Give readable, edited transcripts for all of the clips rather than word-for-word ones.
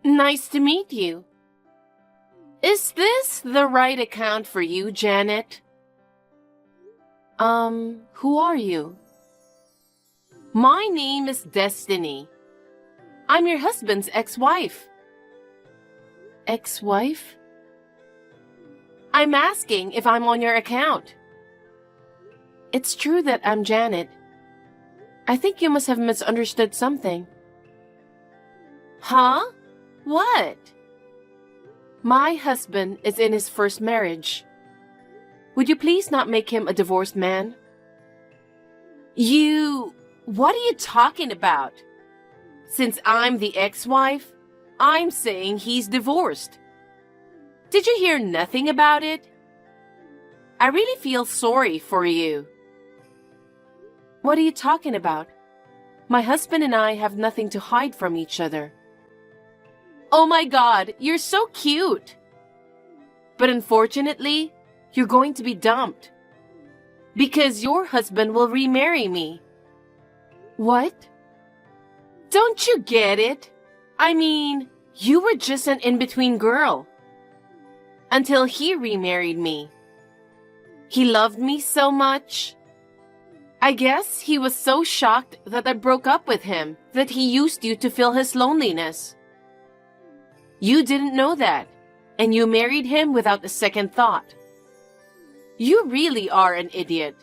Nice to meet you. Is this the right account for you, Janet? Who are you? My name is Destiny. I'm your husband's ex-wife. Ex-wife? I'm asking if I'm on your account. It's true that I'm Janet. I think you must have misunderstood something. Huh? What? My husband is in his first marriage. Would you please not make him a divorced man? What are you talking about? Since I'm the ex-wife, I'm saying he's divorced. Did you hear nothing about it? I really feel sorry for you. What are you talking about? My husband and I have nothing to hide from each other. Oh my God, you're so cute. But unfortunately, you're going to be dumped. Because your husband will remarry me. What? Don't you get it? I mean, you were just an in-between girl. Until he remarried me. He loved me so much. I guess he was so shocked that I broke up with him that he used you to fill his loneliness. You didn't know that, and you married him without a second thought. You really are an idiot.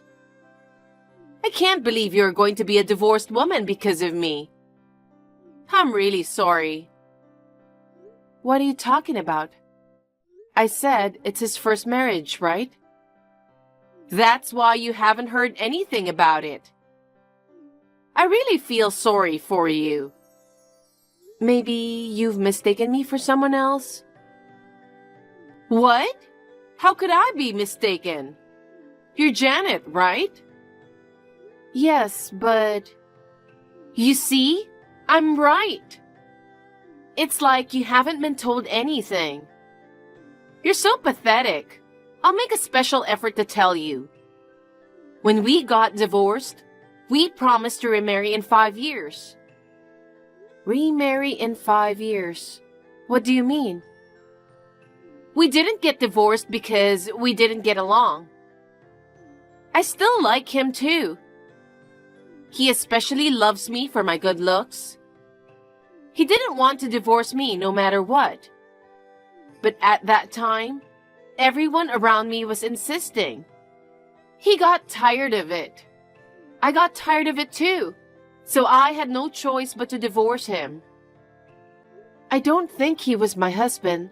I can't believe you're going to be a divorced woman because of me. I'm really sorry. What are you talking about? I said it's his first marriage, right? That's why you haven't heard anything about it. I really feel sorry for you. Maybe you've mistaken me for someone else? What? How could I be mistaken? You're Janet, right? Yes, but... You see? I'm right. It's like you haven't been told anything. You're so pathetic. I'll make a special effort to tell you. When we got divorced, we promised to remarry in 5 years. Remarry in 5 years? What do you mean? We didn't get divorced because we didn't get along. I still like him too. He especially loves me for my good looks. He didn't want to divorce me no matter what. But at that time, everyone around me was insisting. He got tired of it. I got tired of it too. So I had no choice but to divorce him. I don't think he was my husband.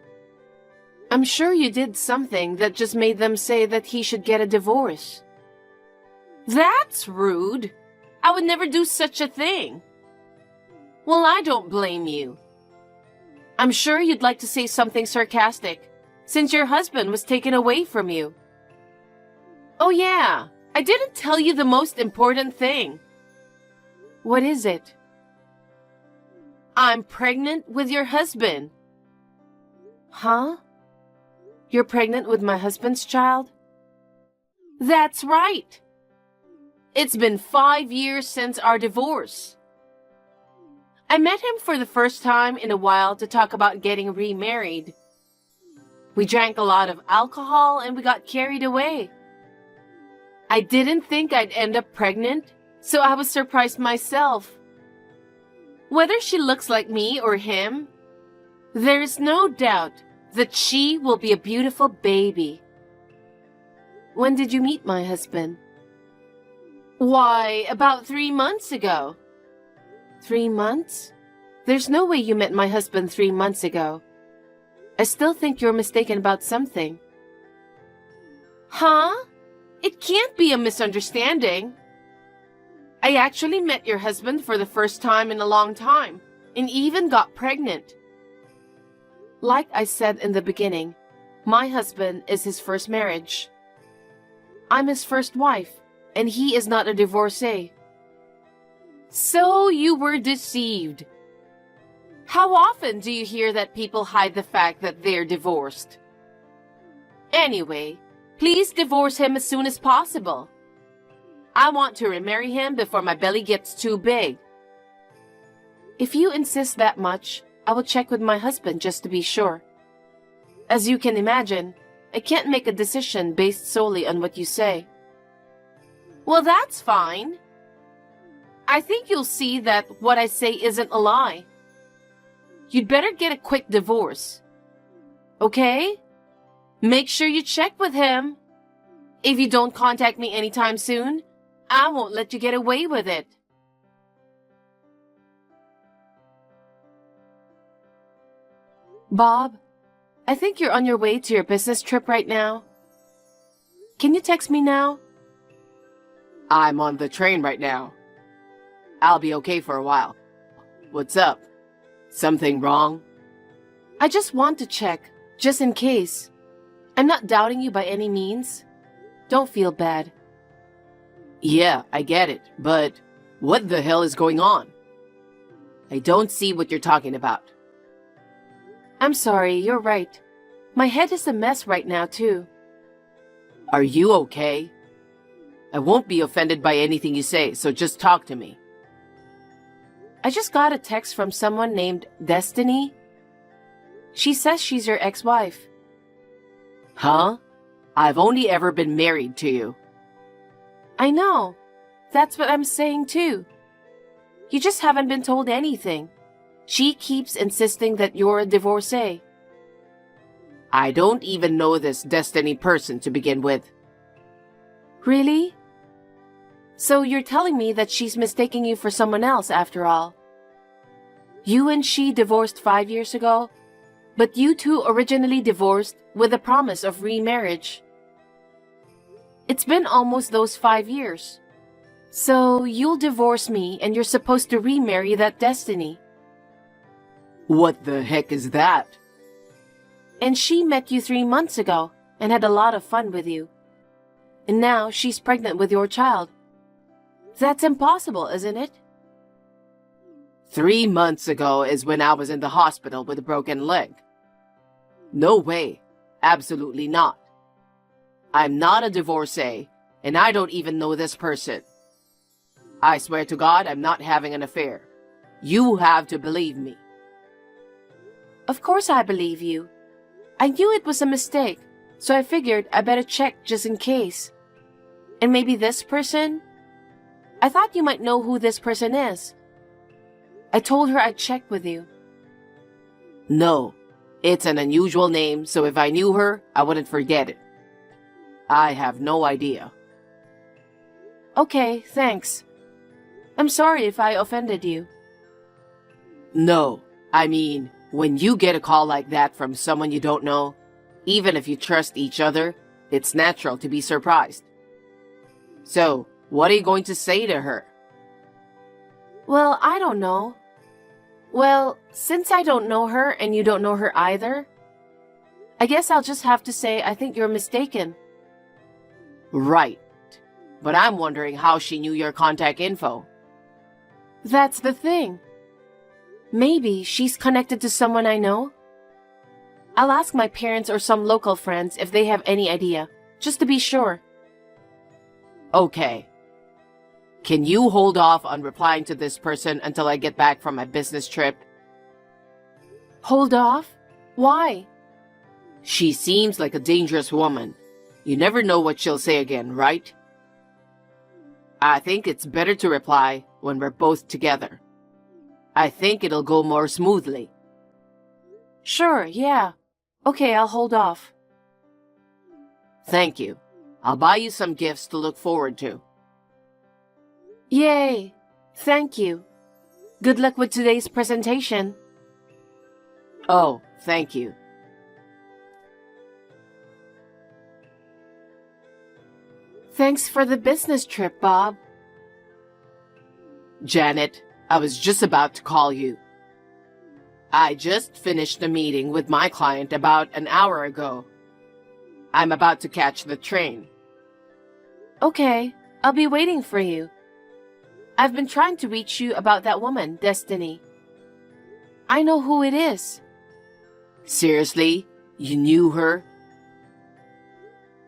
I'm sure you did something that just made them say that he should get a divorce. That's rude. I would never do such a thing. Well, I don't blame you. I'm sure you'd like to say something sarcastic, since your husband was taken away from you. Oh yeah, I didn't tell you the most important thing. What is it? I'm pregnant with your husband. Huh? You're pregnant with my husband's child? That's right. It's been 5 years since our divorce. I met him for the first time in a while to talk about getting remarried. We drank a lot of alcohol and we got carried away. I didn't think I'd end up pregnant, so I was surprised myself. Whether she looks like me or him, there is no doubt that she will be a beautiful baby. When did you meet my husband? Why, about 3 months ago. 3 months? There's no way you met my husband 3 months ago. I still think you're mistaken about something. Huh? It can't be a misunderstanding. I actually met your husband for the first time in a long time, and even got pregnant. Like I said in the beginning, my husband is his first marriage. I'm his first wife, and he is not a divorcee. So you were deceived. How often do you hear that people hide the fact that they're divorced? Anyway, please divorce him as soon as possible. I want to remarry him before my belly gets too big. If you insist that much, I will check with my husband just to be sure. As you can imagine, I can't make a decision based solely on what you say. Well, that's fine. I think you'll see that what I say isn't a lie. You'd better get a quick divorce. Okay? Make sure you check with him. If you don't contact me anytime soon, I won't let you get away with it. Bob, I think you're on your way to your business trip right now. Can you text me now? I'm on the train right now. I'll be okay for a while. What's up? Something wrong? I just want to check, just in case. I'm not doubting you by any means. Don't feel bad. Yeah, I get it, but what the hell is going on? I don't see what you're talking about. I'm sorry, you're right. My head is a mess right now, too. Are you okay? I won't be offended by anything you say, so just talk to me. I just got a text from someone named Destiny. She says she's your ex-wife. Huh? I've only ever been married to you. I know. That's what I'm saying too. You just haven't been told anything. She keeps insisting that you're a divorcee. I don't even know this Destiny person to begin with. Really? So you're telling me that she's mistaking you for someone else after all? You and she divorced 5 years ago, but you two originally divorced with a promise of remarriage. It's been almost those 5 years. So you'll divorce me and you're supposed to remarry that Destiny. What the heck is that? And she met you 3 months ago and had a lot of fun with you. And now she's pregnant with your child. That's impossible, isn't it? 3 months ago is when I was in the hospital with a broken leg. No way. Absolutely not. I'm not a divorcee, and I don't even know this person. I swear to God I'm not having an affair. You have to believe me. Of course I believe you. I knew it was a mistake, so I figured I better check just in case. And maybe this person? I thought you might know who this person is. I told her I'd check with you. No, it's an unusual name, so if I knew her, I wouldn't forget it. I have no idea. Okay, thanks. I'm sorry if I offended you. No, I mean, when you get a call like that from someone you don't know, even if you trust each other, it's natural to be surprised. So, what are you going to say to her? Well, I don't know. Well, since I don't know her and you don't know her either, I guess I'll just have to say I think you're mistaken. Right. But I'm wondering how she knew your contact info. That's the thing. Maybe she's connected to someone I know. I'll ask my parents or some local friends if they have any idea, just to be sure. Okay. Can you hold off on replying to this person until I get back from my business trip? Hold off? Why? She seems like a dangerous woman. You never know what she'll say again, right? I think it's better to reply when we're both together. I think it'll go more smoothly. Sure, yeah. Okay, I'll hold off. Thank you. I'll buy you some gifts to look forward to. Yay! Thank you. Good luck with today's presentation. Oh, thank you. Thanks for the business trip, Bob. Janet, I was just about to call you. I just finished a meeting with my client about an hour ago. I'm about to catch the train. Okay, I'll be waiting for you. I've been trying to reach you about that woman, Destiny. I know who it is. Seriously? You knew her?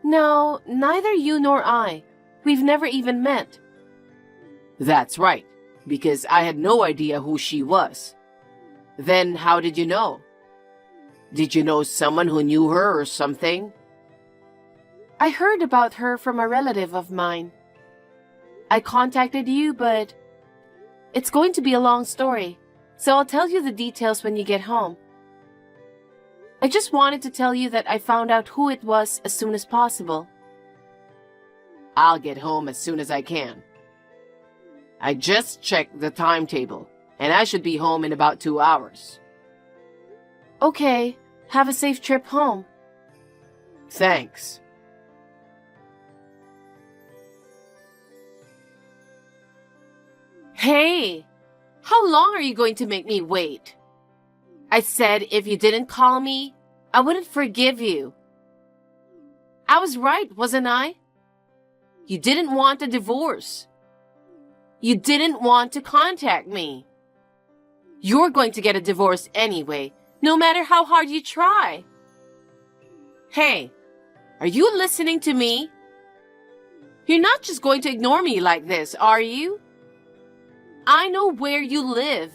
No, neither you nor I. We've never even met. That's right, because I had no idea who she was. Then how did you know? Did you know someone who knew her or something? I heard about her from a relative of mine. I contacted you, but it's going to be a long story, so I'll tell you the details when you get home. I just wanted to tell you that I found out who it was as soon as possible. I'll get home as soon as I can. I just checked the timetable, and I should be home in about 2 hours. Okay, have a safe trip home. Thanks. Hey, how long are you going to make me wait? I said if you didn't call me, I wouldn't forgive you. I was right, wasn't I? You didn't want a divorce. You didn't want to contact me. You're going to get a divorce anyway, no matter how hard you try. Hey, are you listening to me? You're not just going to ignore me like this, are you? I know where you live.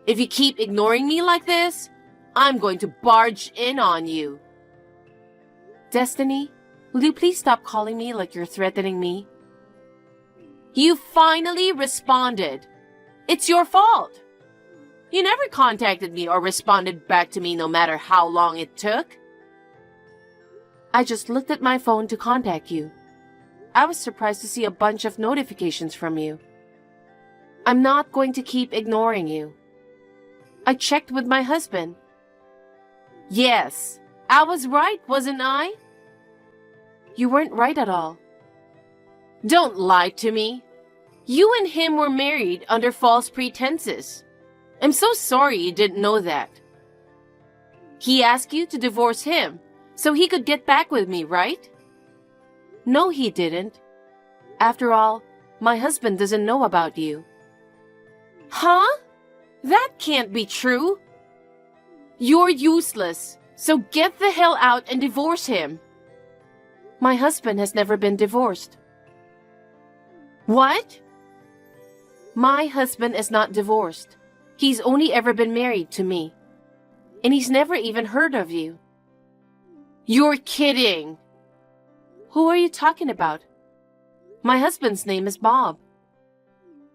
If you keep ignoring me like this, I'm going to barge in on you. Destiny, will you please stop calling me like you're threatening me? You finally responded. It's your fault. You never contacted me or responded back to me no matter how long it took. I just looked at my phone to contact you. I was surprised to see a bunch of notifications from you. I'm not going to keep ignoring you. I checked with my husband. Yes, I was right, wasn't I? You weren't right at all. Don't lie to me. You and him were married under false pretenses. I'm so sorry you didn't know that. He asked you to divorce him so he could get back with me, right? No, he didn't. After all, my husband doesn't know about you. Huh? That can't be true. You're useless, so get the hell out and divorce him. My husband has never been divorced. What? My husband is not divorced. He's only ever been married to me. And he's never even heard of you. You're kidding. Who are you talking about? My husband's name is Bob.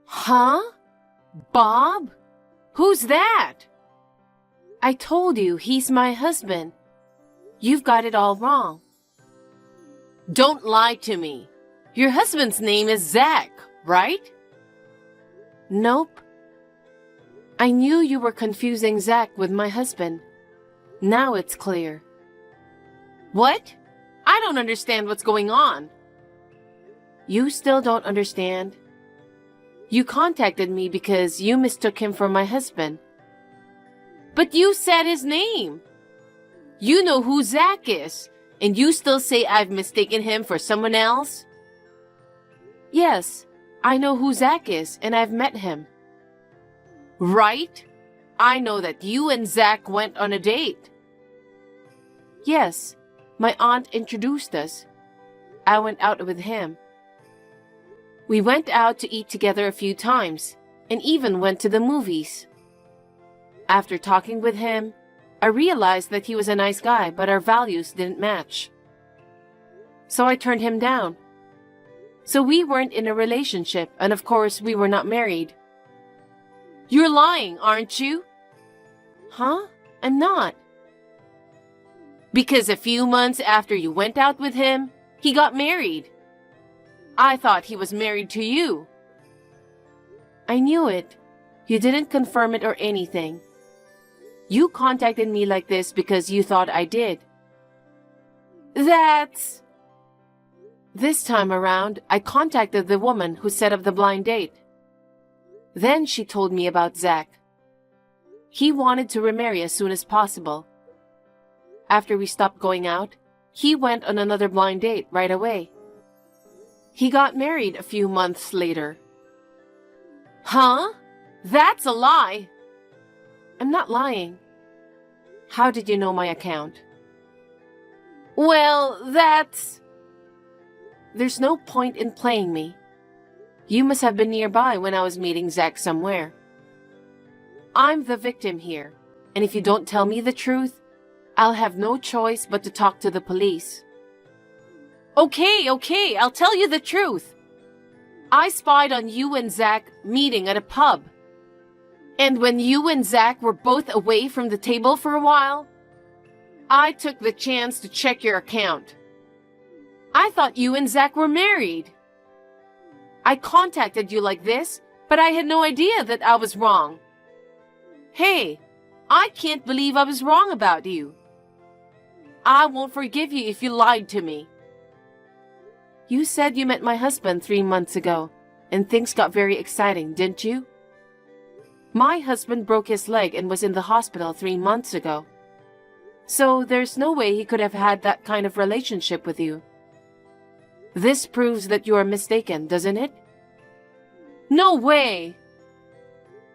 Huh? Bob? Who's that? I told you he's my husband. You've got it all wrong. Don't lie to me. Your husband's name is Zach, right? Nope. I knew you were confusing Zach with my husband. Now it's clear. What? I don't understand what's going on. You still don't understand? You contacted me because you mistook him for my husband. But you said his name. You know who Zach is, and you still say I've mistaken him for someone else? Yes, I know who Zach is, and I've met him. Right? I know that you and Zach went on a date. Yes, my aunt introduced us. I went out with him. We went out to eat together a few times, and even went to the movies. After talking with him, I realized that he was a nice guy, but our values didn't match. So I turned him down. So we weren't in a relationship, and of course we were not married. You're lying, aren't you? Huh? I'm not. Because a few months after you went out with him, he got married. I thought he was married to you. I knew it. You didn't confirm it or anything. You contacted me like this because you thought I did. That's... This time around, I contacted the woman who set up the blind date. Then she told me about Zach. He wanted to remarry as soon as possible. After we stopped going out, he went on another blind date right away. He got married a few months later. Huh? That's a lie. I'm not lying. How did you know my account? Well, that's... There's no point in playing me. You must have been nearby when I was meeting Zach somewhere. I'm the victim here, and if you don't tell me the truth, I'll have no choice but to talk to the police. Okay, I'll tell you the truth. I spied on you and Zach meeting at a pub. And when you and Zach were both away from the table for a while, I took the chance to check your account. I thought you and Zach were married. I contacted you like this, but I had no idea that I was wrong. Hey, I can't believe I was wrong about you. I won't forgive you if you lied to me. You said you met my husband 3 months ago, and things got very exciting, didn't you? My husband broke his leg and was in the hospital 3 months ago. So there's no way he could have had that kind of relationship with you. This proves that you are mistaken, doesn't it? No way!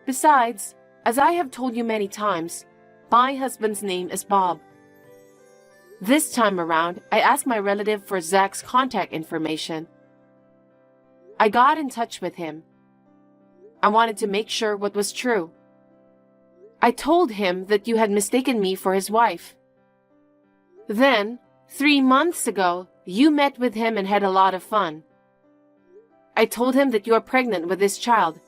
Besides, as I have told you many times, my husband's name is Bob. This time around, I asked my relative for Zach's contact information. I got in touch with him. I wanted to make sure what was true. I told him that you had mistaken me for his wife. Then, 3 months ago, you met with him and had a lot of fun. I told him that you are pregnant with this child.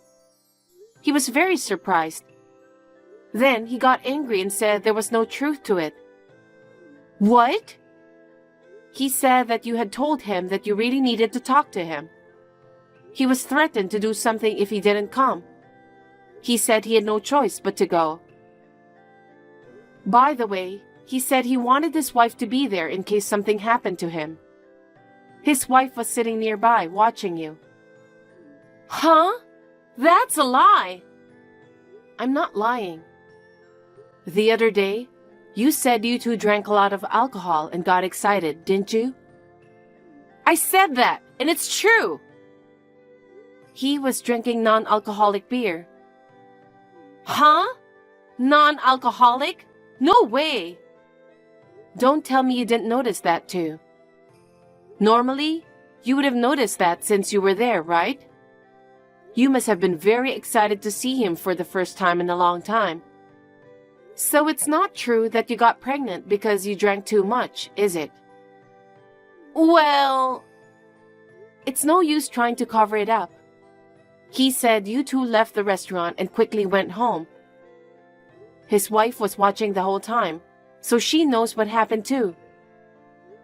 He was very surprised. Then he got angry and said there was no truth to it. What? He said that you had told him that you really needed to talk to him. He was threatened to do something if he didn't come. He said he had no choice but to go. By the way, he said he wanted his wife to be there in case something happened to him. His wife was sitting nearby watching you. Huh? That's a lie! I'm not lying. The other day, you said you two drank a lot of alcohol and got excited, didn't you? I said that, and it's true! He was drinking non-alcoholic beer. Huh? Non-alcoholic? No way! Don't tell me you didn't notice that too. Normally, you would have noticed that since you were there, right? You must have been very excited to see him for the first time in a long time. So it's not true that you got pregnant because you drank too much, is it? Well, it's no use trying to cover it up. He said you two left the restaurant and quickly went home. His wife was watching the whole time, so she knows what happened too.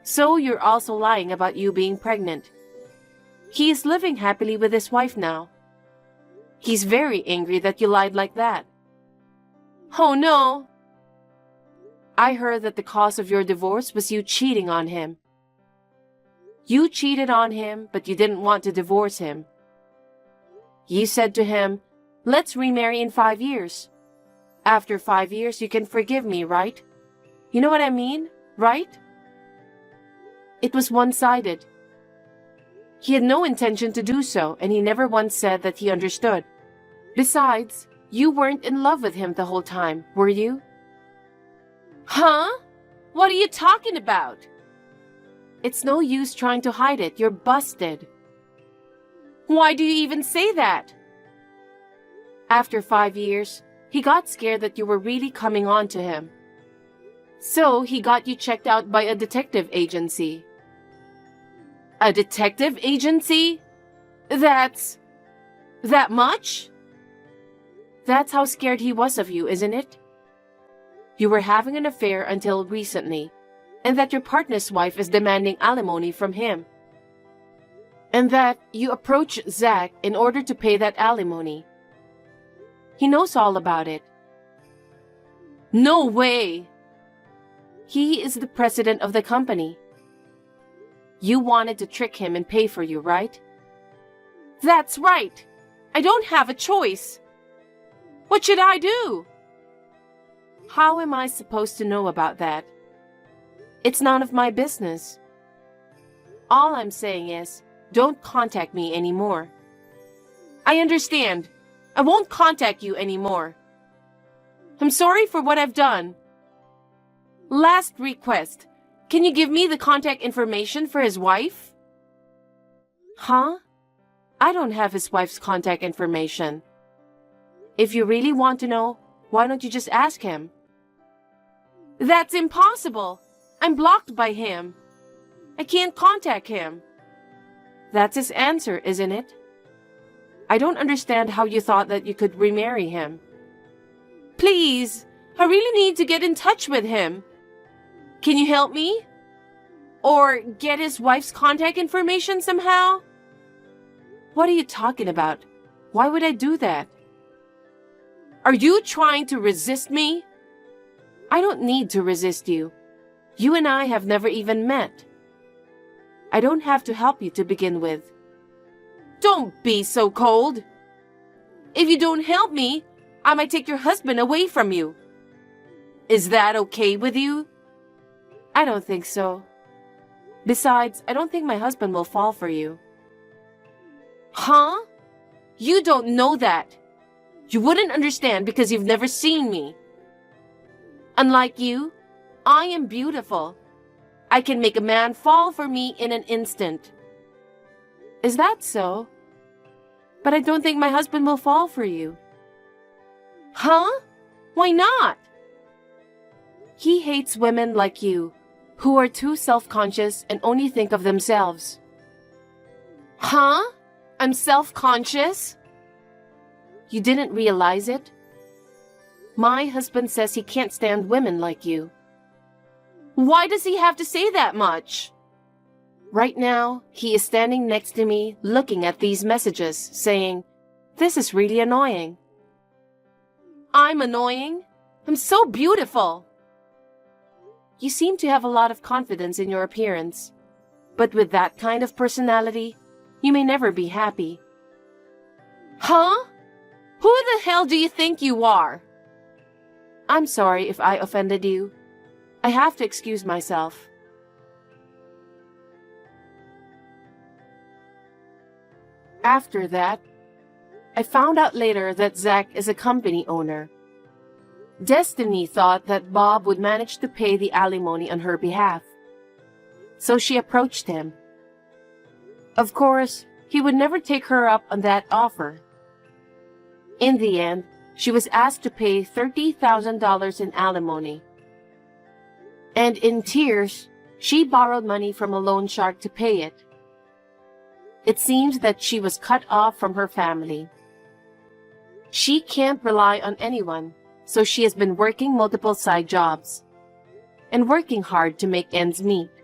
So you're also lying about you being pregnant. He is living happily with his wife now. He's very angry that you lied like that. Oh no! I heard that the cause of your divorce was you cheating on him. You cheated on him, but you didn't want to divorce him. You said to him, let's remarry in 5 years. After 5 years, you can forgive me, right? You know what I mean, right? It was one-sided. He had no intention to do so, and he never once said that he understood. Besides, you weren't in love with him the whole time, were you? Huh? What are you talking about? It's no use trying to hide it. You're busted. Why do you even say that? After 5 years, he got scared that you were really coming on to him. So he got you checked out by a detective agency. A detective agency? That's that much? That's how scared he was of you, isn't it? You were having an affair until recently, and that your partner's wife is demanding alimony from him. And that you approach Zach in order to pay that alimony. He knows all about it. No way! He is the president of the company. You wanted to trick him and pay for you, right? That's right! I don't have a choice! What should I do? How am I supposed to know about that? It's none of my business. All I'm saying is, don't contact me anymore. I understand. I won't contact you anymore. I'm sorry for what I've done. Last request. Can you give me the contact information for his wife? Huh? I don't have his wife's contact information. If you really want to know, Why don't you just ask him? That's impossible. I'm blocked by him. I can't contact him. That's his answer, isn't it? I don't understand how you thought that you could remarry him. Please, I really need to get in touch with him. Can you help me? Or get his wife's contact information somehow? What are you talking about? Why would I do that? Are you trying to resist me? I don't need to resist you. You and I have never even met. I don't have to help you to begin with. Don't be so cold. If you don't help me, I might take your husband away from you. Is that okay with you? I don't think so. Besides, I don't think my husband will fall for you. Huh? You don't know that. You wouldn't understand because you've never seen me. Unlike you, I am beautiful. I can make a man fall for me in an instant. Is that so? But I don't think my husband will fall for you. Huh? Why not? He hates women like you, who are too self-conscious and only think of themselves. Huh? I'm self-conscious? You didn't realize it? My husband says he can't stand women like you. Why does he have to say that much? Right now, he is standing next to me looking at these messages, saying, "This is really annoying." I'm annoying? I'm so beautiful. You seem to have a lot of confidence in your appearance. But with that kind of personality, you may never be happy. Huh? Who the hell do you think you are? I'm sorry if I offended you. I have to excuse myself. After that, I found out later that Zach is a company owner. Destiny thought that Bob would manage to pay the alimony on her behalf. So she approached him. Of course, he would never take her up on that offer. In the end, she was asked to pay $30,000 in alimony. And in tears, she borrowed money from a loan shark to pay it. It seems that she was cut off from her family. She can't rely on anyone, so she has been working multiple side jobs and working hard to make ends meet.